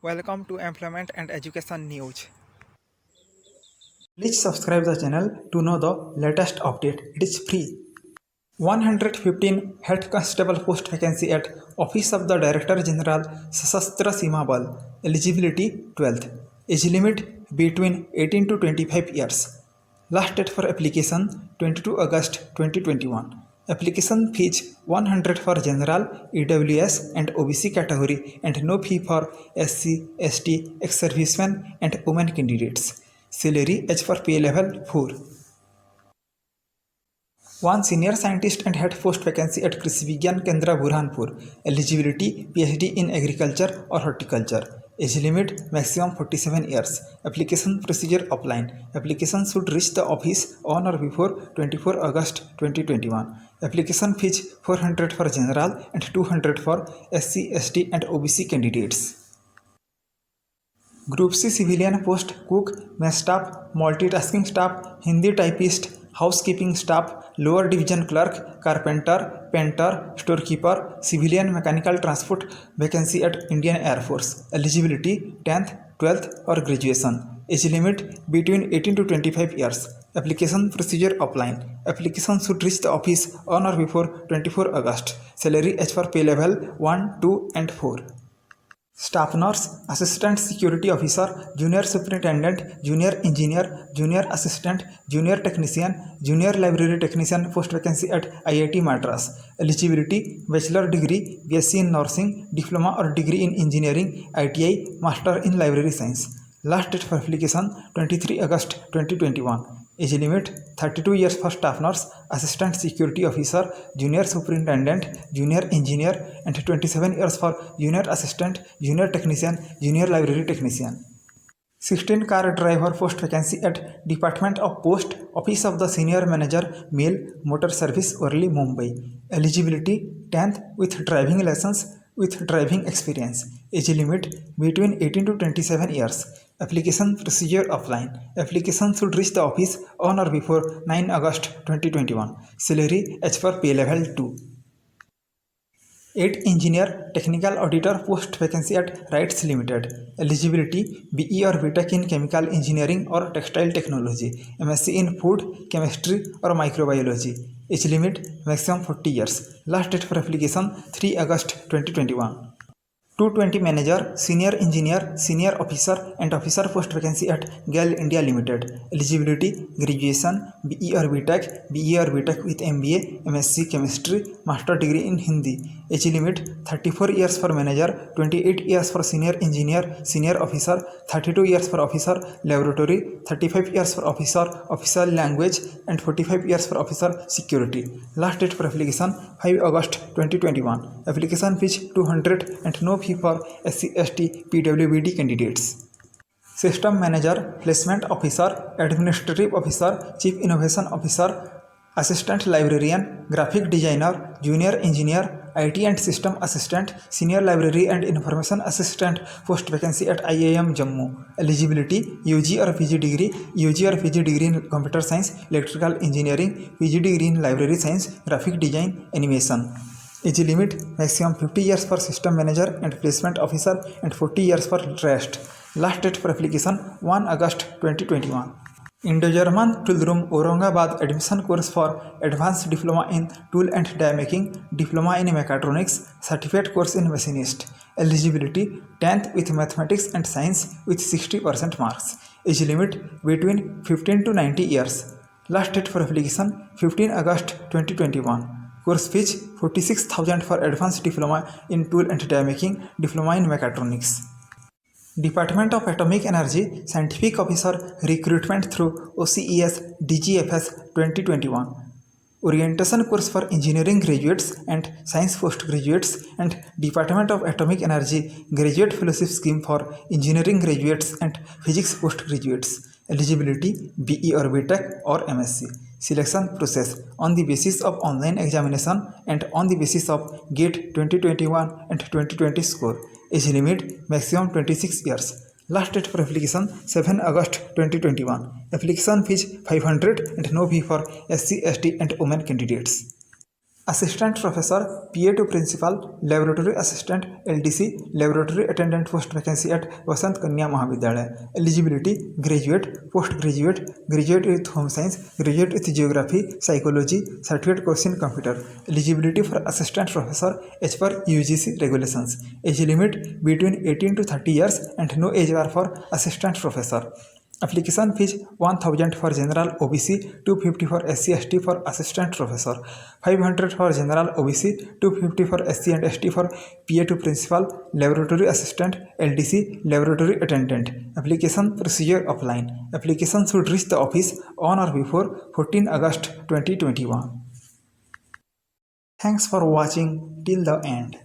Welcome to Employment and Education News. Please subscribe the channel to know the latest update. It is free. 115 Head Constable post vacancy at Office of the Director General Sashastra Seema Bal. Eligibility 12th. Age limit between 18 to 25 years. Last date for application 22 August 2021. Application fees 100 for general, EWS and OBC category and no fee for SC, ST, ex-servicemen and women candidates. Salary as per pay level 4. One senior scientist and head post vacancy at Krishi Vigyan Kendra Burhanpur. Eligibility PhD in agriculture or horticulture. Age limit maximum 47 years. Application procedure offline. Application should reach the office on or before 24 August 2021. Application fees 400 for general and 200 for SC, ST and OBC candidates. Group C civilian post cook, mess staff, multitasking staff, Hindi typist, housekeeping staff, lower division clerk, carpenter, painter, storekeeper, civilian mechanical transport vacancy at Indian Air Force. Eligibility 10th, 12th or graduation. Age limit between 18 to 25 years. Application procedure offline. Application should reach the office on or before 24 August. Salary as per pay level 1, 2 and 4. Staff nurse, assistant security officer, junior superintendent, junior engineer, junior assistant, junior technician, junior library technician post vacancy at IIT Madras. Eligibility bachelor degree, BSc in nursing, diploma or degree in engineering, ITI, master in library science. Last date for application 23 August 2021. Age limit 32 years for staff nurse, assistant security officer, junior superintendent, junior engineer and 27 years for junior assistant, junior technician, junior library technician. 16 car driver post vacancy at Department of Post, Office of the Senior Manager, Male, Motor Service, Worli, Mumbai. Eligibility 10th with driving license with driving experience. Age limit between 18 to 27 years. Application procedure offline. Application should reach the office on or before 9 August 2021. Salary as per pay level 2. 8 engineer technical auditor post vacancy at Rights Limited. Eligibility BE or BTech in chemical engineering or textile technology, MSc in food, chemistry or microbiology. Age limit maximum 40 years. Last date for application 3 August 2021. 220 manager, senior engineer, senior officer and officer post vacancy at GAL India Limited. Eligibility graduation, BE or BTech, BE or BTech with MBA, MSc chemistry, master degree in Hindi. Age limit 34 years for manager, 28 years for senior engineer, senior officer, 32 years for officer laboratory, 35 years for officer language and 45 years for officer security. Last date for application 5 August 2021. Application fees 200 and no fee for SC, ST, PWBD candidates. System Manager, Placement Officer, Administrative Officer, Chief Innovation Officer, Assistant Librarian, Graphic Designer, Junior Engineer, IT and System Assistant, Senior Library and Information Assistant post vacancy at IIM Jammu. Eligibility UG or PG degree, UG or PG degree in Computer Science, Electrical Engineering, PG degree in Library Science, Graphic Design, Animation. Age limit maximum 50 years for System Manager and Placement Officer and 40 years for rest. Last date for application 1 August 2021. Indo-German Toolroom Aurangabad admission course for Advanced Diploma in Tool and Die Making, Diploma in Mechatronics, Certificate course in Machinist. Eligibility 10th with Mathematics and Science with 60% marks. Age limit between 15 to 90 years. Last date for application 15 August 2021. Course fees 46,000 for Advanced Diploma in Tool and Die Making, Diploma in Mechatronics. Department of Atomic Energy Scientific Officer Recruitment through OCES DGFS 2021. Orientation course for engineering graduates and science postgraduates and Department of Atomic Energy Graduate Fellowship Scheme for engineering graduates and physics postgraduates. Eligibility BE or BTech or MSc. Selection process on the basis of online examination and on the basis of GATE 2021 and 2020 score. Age limit maximum 26 years. Last date for application 7 August 2021. Application fees 500 and no fee for SC, ST and women candidates. Assistant Professor, PA to Principal, Laboratory Assistant, LDC, Laboratory Attendant post vacancy at Vasant Kanya Mahavidyalaya. Eligibility: Graduate, Postgraduate, Graduate with Home Science, Graduate with Geography, Psychology, Certificate course in Computer. Eligibility for Assistant Professor as per UGC regulations. Age limit between 18 to 30 years and no age bar for Assistant Professor. Application fees 1000 for general OBC, 250 for SC ST for assistant professor, 500 for general OBC, 250 for SC and ST for PA to principal, laboratory assistant, LDC, laboratory attendant. Application procedure offline. Application should reach the office on or before 14 August 2021. Thanks for watching till the end.